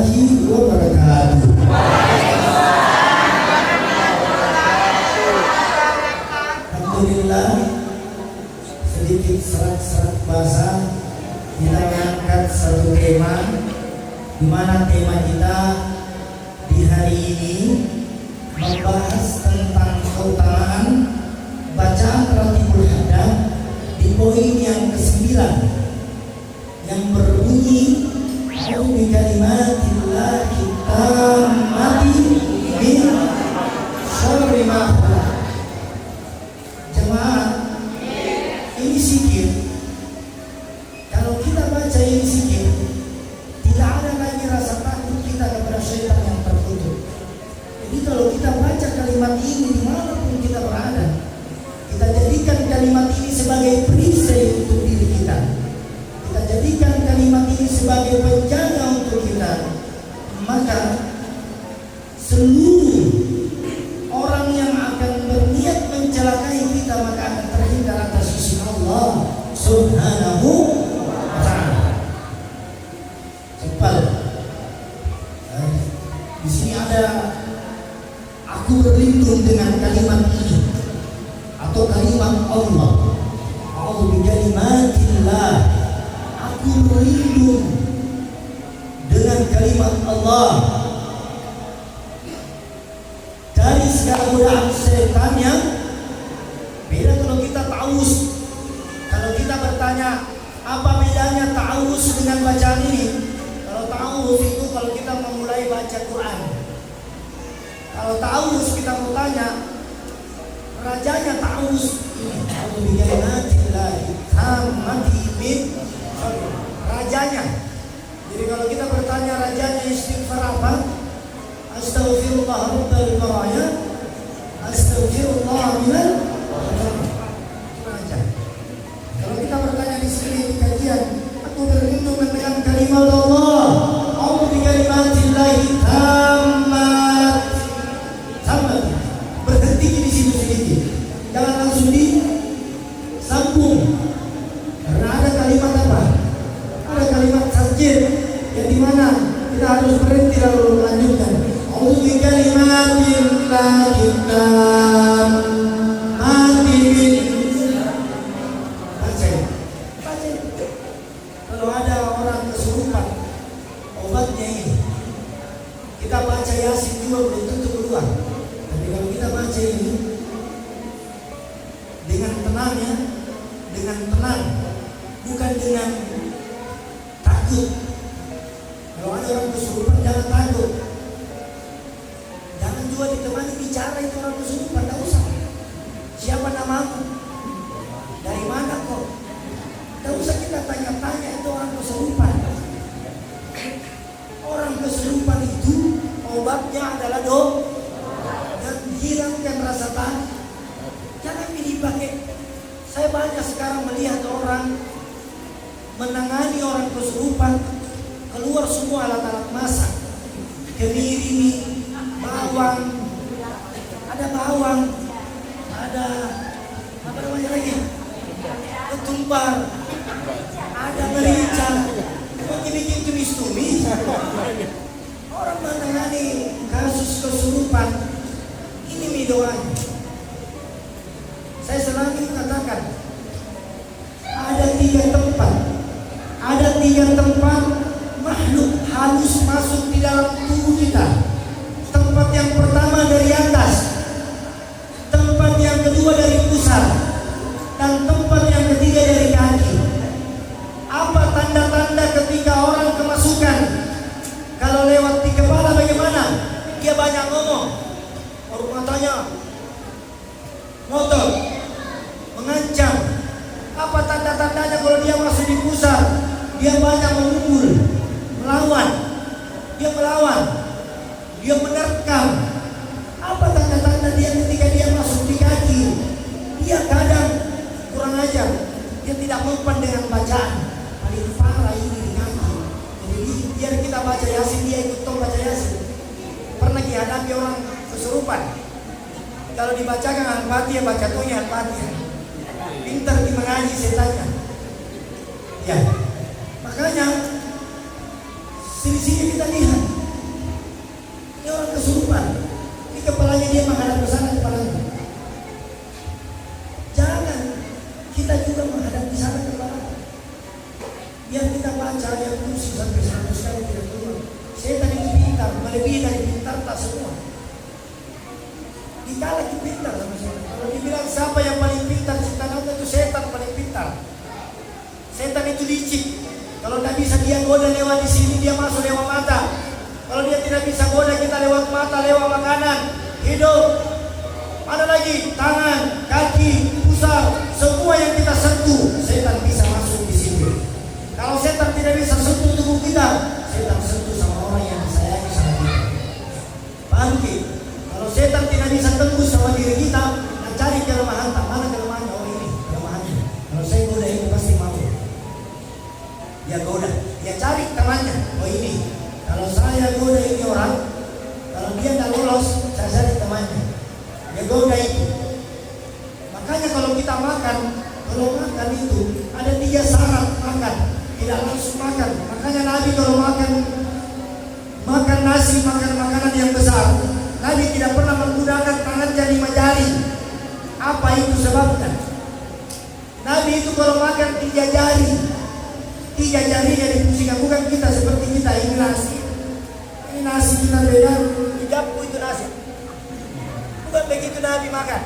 warahmatullahi wabarakatuh. Alhamdulillah, sedikit serat-serat bahasa kita mengangkat satu tema, di mana tema kita di hari ini membahas tentang keutamaan bacaan Ratibul Hadad di poin yang ke-9 yang berbunyi A'udzu bikalimatillahi tammati min syarri ma khalaq. Jemaah, ini zikir. Kalau kita baca ini zikir, tidak ada lagi rasa takut kita kepada syaitan yang terkutuk. Jadi kalau kita baca kalimat ini dimanapun kita berada, kita jadikan kalimat ini sebagai perisai untuk diri kita. Kita jadikan kalimat ini sebagai penjaga untuk kita. Maka seluruh orang yang akan berniat mencelakai kita maka akan terhindar atas sisi Allah Subhanahu wa ta'ala. Cepat. Di sini ada aku berlindung dengan kalimat ini atau kalimat Allah. A'udzu bikalimatillah. Aku berlindung dengan kalimat Allah dari segala godaan setan yang beda. Kalau kita ta'awuz, kalau kita bertanya apa bedanya ta'awuz dengan bacaan ini? Kalau ta'awuz itu kalau kita memulai baca Quran. Kalau ta'awuz kita mau tanya rajanya ta'awuz ini, a'udzu bikalimatillahi tammati min rajanya. Jadi kalau kita bertanya rajanya istighfar apa? Astaghfirullah rabbal baraya, astaghfirullah minal raja. Kalau kita bertanya di sini di kajian, aku berlindung dengan kalimat Allah. A'udzu bikalimatillahi tammat. Tammat. Berhenti di situ sedikit. Jangan langsung disambung. Karena ada kalimat apa? Ada kalimat sajid yang dimana kita harus berhenti lalu melanjutkan. A'udzu bikalimatillahi tammati min. Baca. Kalau ada orang kesurupan, obatnya ini. Kita baca Yasin juga belum tentu keluar. Tapi kalau kita baca ini dengan tenang ya, dengan tenang, bukan dengan takut. Kalau ada orang kesurupan jangan takut. Jangan juga ditemani bicara itu orang kesurupan, tak usah. Siapa namamu? Dari mana kok? Tak usah kita tanya-tanya itu orang kesurupan. Orang kesurupan itu obatnya adalah doa dan hilangkan rasa takut. Jangan dipakai. Saya banyak sekarang melihat orang menangani orang kesurupan, keluar semua alat-alat masak, kemiri, bawang, ada bawang, ada apa namanya lagi, ketumbar, ada merica, bikin tumis-tumis. Orang menangani kasus kesurupan, ini doanya. Saya selalu katakan ada tiga tempat makhluk halus masuk di dalam tubuh kita. Tempat yang pertama dari atas, tempat yang kedua dari pusat, dan tempat yang ketiga dari kaki. Apa tanda-tanda ketika orang kemasukan? Kalau lewat di kepala bagaimana? Dia banyak ngomong, baru matanya ngotot, mengancam. Apa tanda-tandanya kalau dia masuk di pusat? Dia banyak memukul, melawan. Dia melawan, dia menerkam. Apa tanda-tanda dia ketika dia masuk di kaki? Dia kadang kurang ajar, dia tidak mempan dengan bacaan. Paling parah ini di kaki. Jadi biar kita baca Yasin, dia ikut baca Yasin. Pernah dihadapi orang kesurupan, kalau dibacakan Al-Fatihah, baca tuhnya Al-Fatihah. Pintar di mengaji setannya. Ya, makanya sini-sini kita lihat lebih dari pintar tak semua. Dikala kita pintar sama setan. Kalau dibilang siapa yang paling pintar ciptaan Allah, itu setan paling pintar. Setan itu licik. Kalau tidak bisa dia goda lewat di sini, dia masuk lewat mata. Kalau dia tidak bisa goda kita lewat mata, lewat makanan, hidung, mana lagi, tangan, kaki, pusar, semua yang kita sentuh, setan bisa masuk di sini. Kalau setan tidak bisa sentuh tubuh kita, setan sentuh sama orang yang disayangi sama kita. Paham ki? Kalau setan tidak bisa tembus sama diri kita, dan cari kelemahan, mana kelemahannya? Oh ini kelemahannya. Kalau saya goda ini pasti mau. Dia goda, dia cari temannya. Oh ini. Kalau saya goda ini orang, kalau dia tidak lolos, saya cari temannya. Dia goda itu. Makanya kalau kita makan itu ada 3 syarat makan, tidak langsung makan. Makanya Nabi kalau makan nasi, makan makanan yang besar, Nabi tidak pernah menggunakan tangan jadi jari. Apa itu sebabnya? Nabi itu kalau makan 3 jari, 3 jarinya dipusingkan. Bukan kita seperti kita ini nasi kita beda, hijabku itu nasi. Bukan begitu Nabi makan.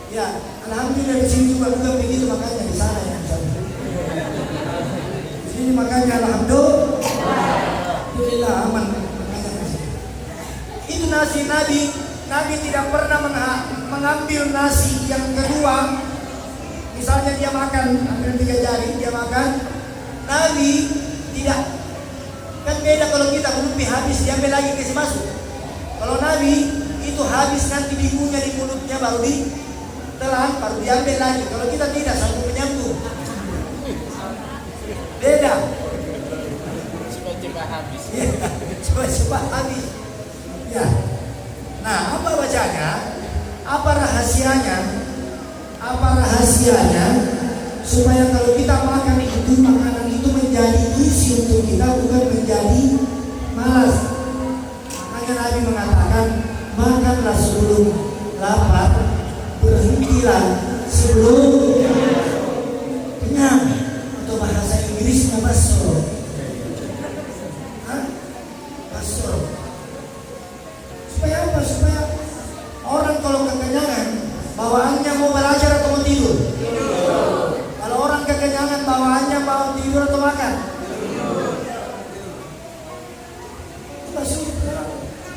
Ya, alhamdulillah di sini juga bukan begitu makanya di sana ya. Di sini makanya alhamdulillah aman. Itu nasi Nabi tidak pernah mengambil nasi yang kedua. Misalnya dia makan, ambil 3 jari, dia makan. Nabi tidak. Kan beda kalau kita belum habis, dia ambil lagi kasih masuk. Kalau Nabi itu habis nanti dikunyah di mulutnya baru ditelan, baru diambil lagi. Kalau kita tidak, satu menyambung. Beda. Coba-coba habis. Ya, coba-coba habis. Ya. Nah, apa bacanya? Apa rahasianya? Supaya kalau kita makan itu, makanan itu menjadi isi untuk kita, bukan menjadi malas. Makanya Nabi mengatakan, makanlah sebelum lapar, berhentilah sebelum kenyang. Atau bahasa Inggrisnya basro. Basro. Supaya apa? Supaya orang kalau kekenyangan, bawaannya mau belajar atau mau tidur? Kalau orang kekenyangan, bawaannya mau tidur atau makan?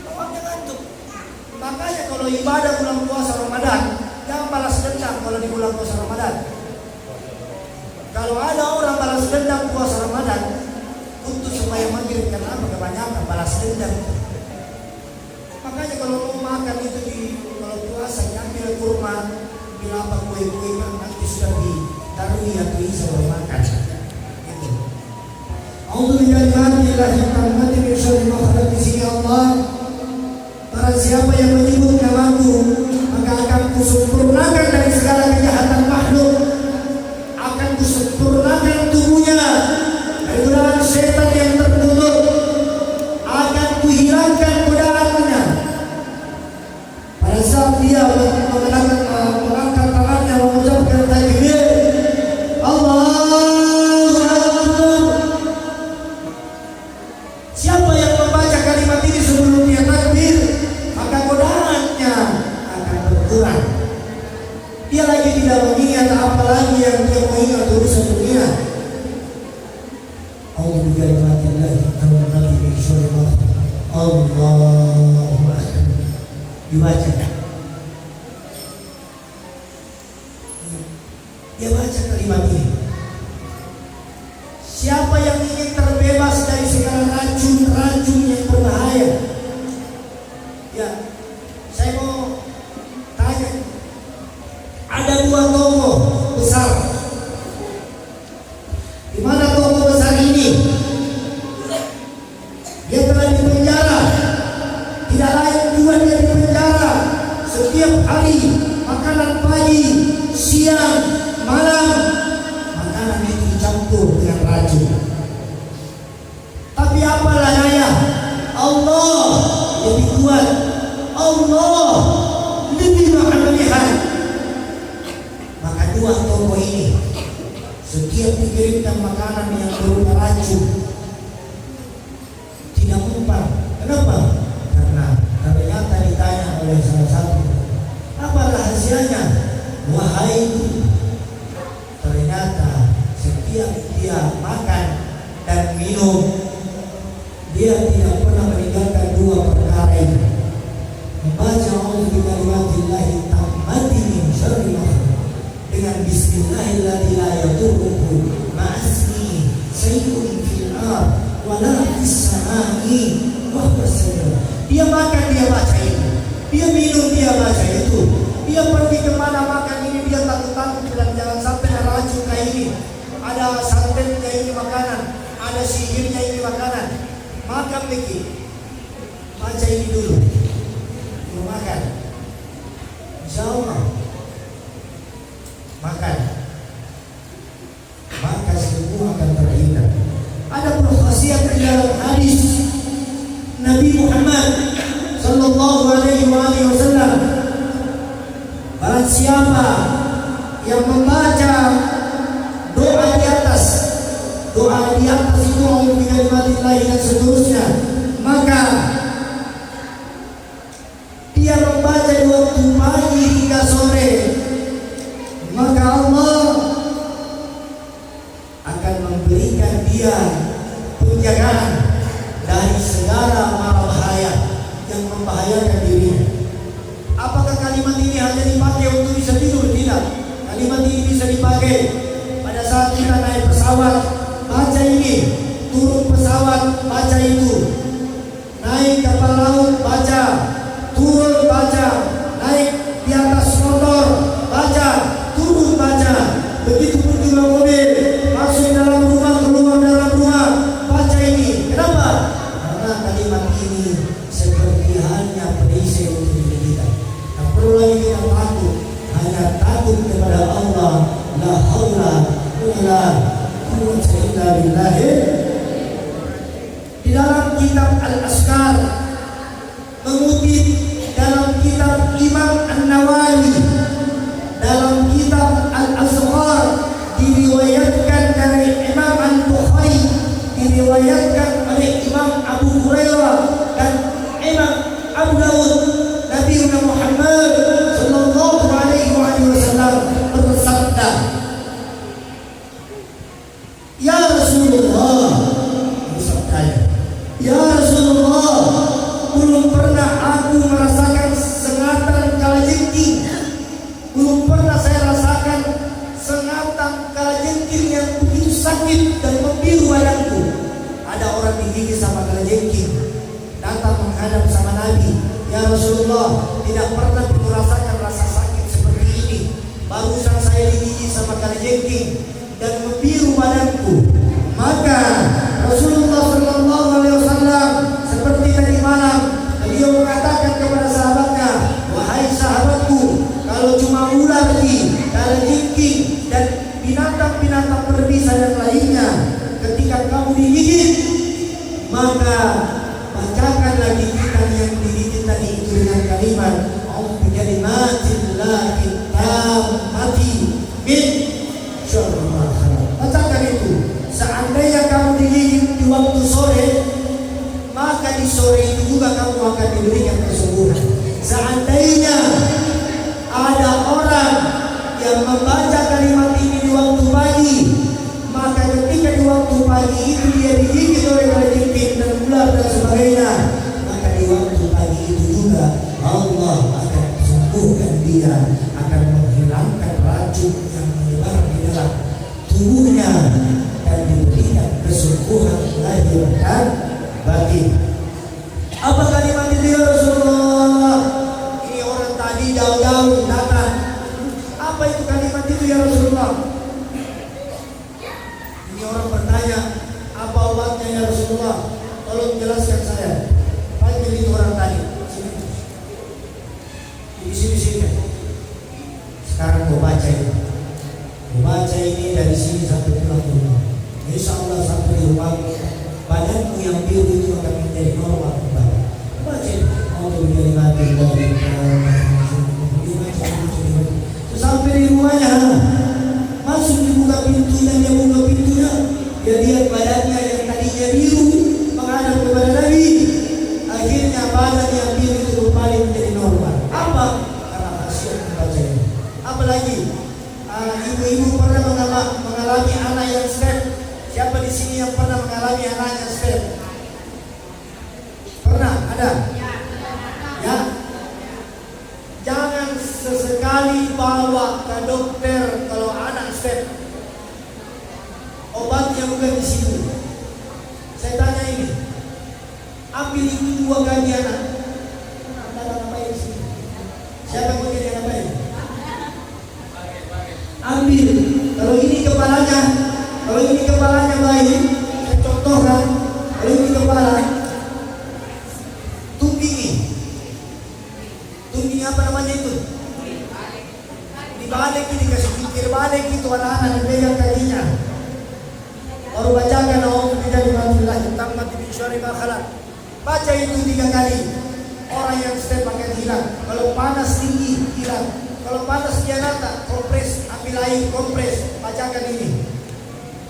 Bawaannya ngantuk. Makanya kalau ibadah bulan puasa Ramadan, jangan balas dendam kalau di bulan puasa Ramadan. Kalau ada orang balas dendam puasa Ramadan, untuk supaya maghrib, kenapa kebanyakan balas dendam? Makanya kalau mau makan itu kalau puasa, ambil kurma, ambil apa kue-kue kan nanti sudah ditarui atau bisa makan. Itu. Allah. Barang siapa yang menyebut namaku, maka akan kusempurnakan dari segala kejahatan makhluk, akan kusempurnakan tubuhnya dari godaan setan yang terkutuk, akan kuhilangkan godaannya. Pada saat dia mengangkat tangannya mengucapkan takbir, Allahu Akbar. Siapa yang membaca kalimat ini sebelum dia takbir, maka godaannya akan berkurang. Dia lagi tidak mengingat apa lagi yang dia mau ingat urusan dunia. Allahu Akbar. Dibaca. Dia baca kalimat ini. Siapa yang ingin terbebas dari segala racun-racun yang berbahaya? Ya, saya mau tanya. Ada 2 tokoh besar. Di mana tokoh besar ini? Dia telah dipenjara. Tidak lain juga dia dipenjara. Setiap hari makanan pagi, siang, malam, makanan itu dicampur dengan racun. Tapi apalah daya, Allah lebih kuat, Allah lebih maha melihat. Maka 2 tokoh ini setiap dikirimkan makanan yang berupa racun tidak mempan. Kenapa? minum, dia tidak pernah meninggalkan dua perkara ini. Membaca a'udzu bikalimatillahi tammati min syarri ma khalaq, dengan bismillahirrahmanirrahim la yadurruhu ma'asmi syai'un fil ard wa la fis samai wa huwa as-sami'ul. Dia makan dia baca itu, dia minum dia baca itu, dia pergi kemana makan ini dia takut-takut bilang jangan sampai ada racun kayak ini, ada santetnya ini makanan, ada sihirnya ini makanan. Makan lagi, baca ini dulu, mau makan, insya Allah makan, maka semua akan terhindar. Ada pun khasiat dalam hadis Nabi Muhammad sallallahu alaihi wasallam, barang siapa yang membaca doa di atas itu a'udzu bikalimatillahi dan seterusnya, maka dia membaca di waktu pagi hingga sore, maka Allah akan memberikan dia penjagaan dari segala mara bahaya yang membahayakan dirinya. Apakah kalimat ini hanya dipakai untuk bisa tidur? Tidak. Kalimat ini bisa dipakai pada saat kita naik pesawat, baca ini. Turun pesawat, baca itu. Naik kapal laut, baca. Turun, baca. Naik di atas motor, baca. Turun, baca. Begitu pun juga mobil, masuk dalam rumah, keluar dalam rumah, baca ini. Kenapa? Karena kalimat ini seperti hanya perisai untuk diri kita. Tak perlu lagi kita takut, hanya takut kepada Allah. La haula wala quwwata illa billah. Di dalam kitab Al-Azkar, mengutip dalam kitab Imam An-Nawawi, dalam kitab Al-Azkar diriwayatkan dari Imam Al-Bukhari, diriwayatkan oleh Imam Abu Hurairah dan Imam Abu Dawud, Nabi Muhammad sallallahu alaihi wasallam bersabda, ya Rasulullah, bersabdanya, ya Rasulullah, belum pernah aku merasakan sengatan kalajengking, belum pernah saya rasakan sengatan kalajengking yang begitu sakit dan membiru badanku. Ada orang digigit sama kalajengking, datang menghadap sama Nabi, ya Rasulullah, tidak pernah merasakan rasa sakit seperti ini. Barusan saya digigit sama kalajengking dan membiru badanku. Maka Rasulullah sallallahu alaihi wasallam seperti tadi malam beliau mengatakan kepada sahabatnya, wahai sahabatku, kalau cuma ular, kalajengking dan binatang-binatang berbisa yang lainnya, ketika kamu digigit, maka bacakan lagi kita yang digigit tadi itu dengan kalimat a'udzu bikalimatillahi tammati min syarri ma khalaq. Bacakan itu. Seandainya kamu digigit di waktu sore, maka di sore itu juga kamu akan diberikan kesembuhan. Seandainya ada orang yang membaca kalimat ini di waktu pagi, maka ketika di waktu pagi itu dia digigit oleh kalajengking dan ular dan sebagainya, maka di waktu pagi itu juga Allah akan sembuhkan dia, akan menghilangkan racun yang menyebar di dalam tubuhnya dan diberikan kesembuhan lahir dan batin. Apa kalimat itu ya Rasulullah? Ini orang tadi jauh-jauh datang. Apa itu kalimat itu ya Rasulullah? Ini orang bertanya, apa obatnya ya Rasulullah? Tolong jelaskan saya. Panggil itu orang tadi. Sini. Sekarang mau baca ini. Baca ini dari sini sampai pulang ke rumah. Insya Allah sampai di rumah badanmu yang biru itu akan menjadi normal kembali. Baca ini. Allah menjadi mati dari sampai di rumahnya, masuk dibuka pintu dan dia buka pintunya, dia lihat badannya yang tadinya biru menghadap kepada Nabi. Akhirnya badan yang biru itu kembali menjadi normal. Apa? Karena khasiat membaca ini. Apalagi ibu-ibu pernah mengalami anak yang stres. Siapa di sini yang pernah mengalami anaknya Ambil itu 2 kali anak. Anak baik sih. Siapa yang mau jadi anak baik? Ambil. Kalau ini kepalanya baik, saya contohkan. Kalau ini kepala, tungging apa namanya itu? Dibalik ini, kasih pikir balik itu anak-anak dipegang kakinya. Baru bacakan Alhamdulillah tentang mati bin syari makhalat. Baca itu 3 kali. Orang yang step akan hilang. Kalau panas tinggi hilang. Kalau panas dia rata, kompres, ambil air, kompres, bacakan ini.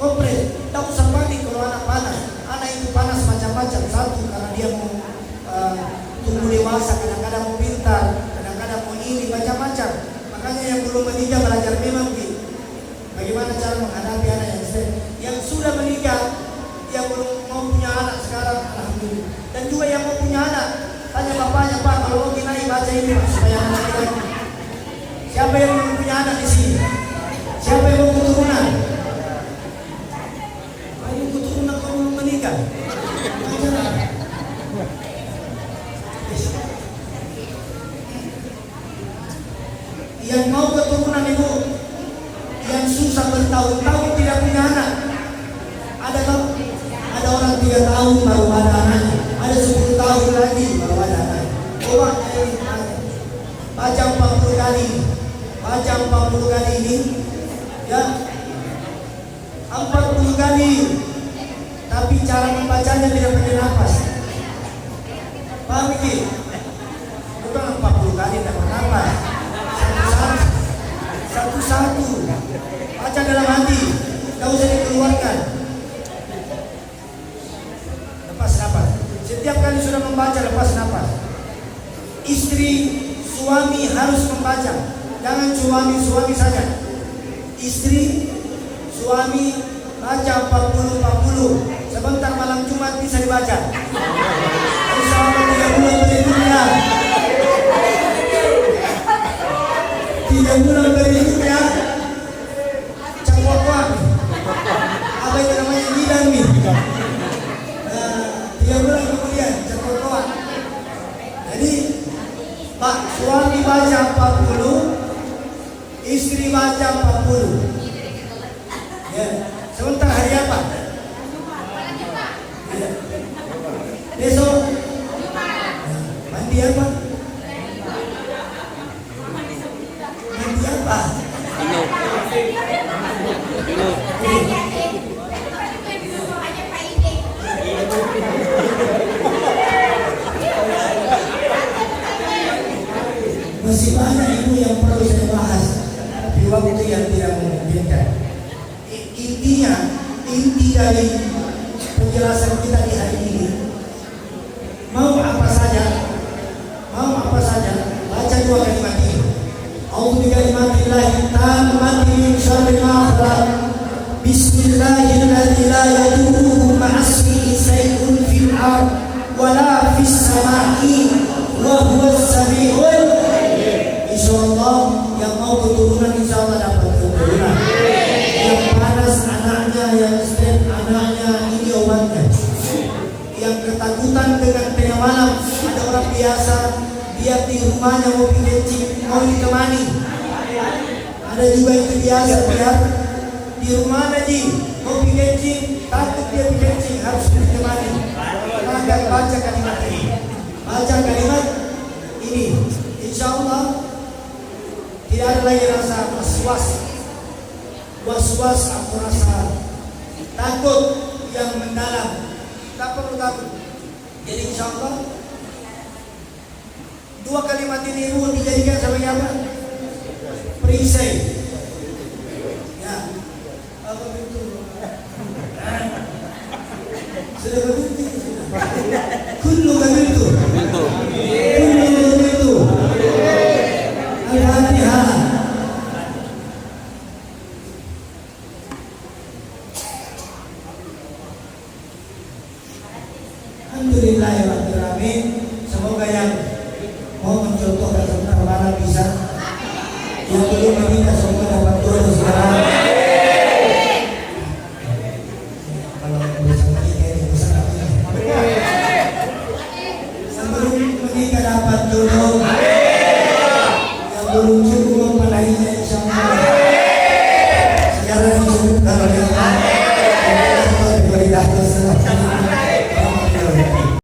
Kompres, tak usah panik kalau anak panas. Anak itu panas macam-macam. Satu, karena dia mau tumbuh dewasa, kadang-kadang mau pintar, kadang-kadang mau ini, macam-macam. Makanya yang belum menikah belajar memang gitu. Bagaimana cara menghadapi anak yang step. Yang sudah menikah, yang belum mau punya anak sekarang, alhamdulillah. Dan juga yang mau punya anak, tanya bapaknya, Pak, kalau mau kinai baca ini Pak, supaya anak kita. Siapa yang mau punya anak di sini? Siapa yang mau keturunan? Mau keturunan kalau belum menikah? Yang mau keturunan ibu, yang susah bertahun-tahun tidak punya anak. Ada orang 3 tahun baru ada anaknya, ada 10 tahun lagi baru ada anak. Coba baca 40 kali, baca 40 kali ini, ya 40 kali. Tapi cara membacanya tidak pakai nafas. Paham ini? Bukan 40 kali tidak pakai nafas. Satu-satu, baca dalam hati, tidak usah dikeluarkan. Lepas nafas. Setiap kali sudah membaca, lepas nafas. Istri, suami harus membaca. Jangan suami saja. Istri, suami baca 40. Sebentar malam Jumat bisa dibaca. Selama 3 bulan berikutnya. 3 bulan berikutnya. Cakwa-kwa. Apa itu namanya? Bidang nih. 3 bulan kemudian cakwa-kwa. Jadi Pak, suami baca 40, istri baca 40. Ya, sebentar hari apa? Ya. Besok mandi apa? Mandi apa? Masih banyak ibu yang perlu saya bahas, tapi waktu yang tidak memungkinkan. Inti dari penjelasan kita di hari ini, mau apa saja, baca 2 kalimat ini. A'udzu bikalimatillahi tammati min syarri ma khalaq. Bismillahirrahmanirrahim. La yadurru ma'asmihi shay'un fil ard wa la fis sama'i wa huwas sami'ul. Insyaallah yang mau keturunan insyaallah dapat keturunan. Yang panas anaknya, yang step anaknya, ini obatnya. Yang ketakutan dengan tengah malam, ada orang biasa dia di rumahnya mau kencing, mau ditemani. Ada juga itu biasa biar di rumah aja mau kencing, takut dia kencing, harus ditemani. Maka baca kalimat ini, baca kalimat ini, insyaallah tidak ada lagi rasa was-was atau rasa takut yang mendalam. Tak perlu takut. Jadi insyaallah 2 kalimat ini ibu dijadikan sebagai apa? Perisai. Ya. Apa itu? Sudah berbukti. Kullu begitu. Al-Fatihah. Alhamdulillahirrahmanirrahim. Semoga yang mau mencontohkan tentang mana bisa, yang belum menikah semoga dapat jodoh sekarang.